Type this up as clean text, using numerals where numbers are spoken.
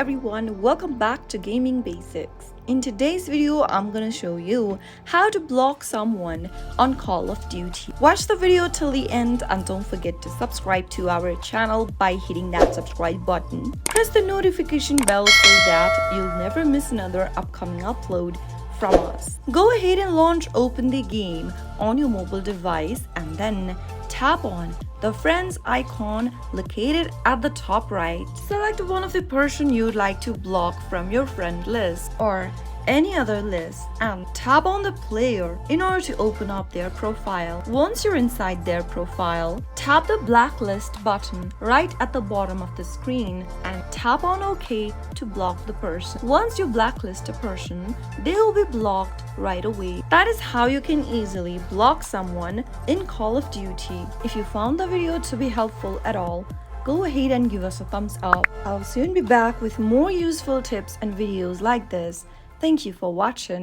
everyone, welcome back to Gaming Basics. In today's video, I'm gonna show you how to block someone on Call of Duty. Watch the video till the end and don't forget to subscribe to our channel by hitting that subscribe button. Press the notification bell so that you'll never miss another upcoming upload from us. Go ahead and launch open the game on your mobile device and then tap on the friends icon located at the top right. Select one of the person you'd like to block from your friend list or any other list and tap on the player in order to open up their profile. Once you're inside their profile, tap the blacklist button right at the bottom of the screen and tap on OK to block the person. Once you blacklist a person, they will be blocked right away. That is how you can easily block someone in Call of Duty. If you found the video to be helpful at all, go ahead and give us a thumbs up. I'll soon be back with more useful tips and videos like this. Thank you for watching.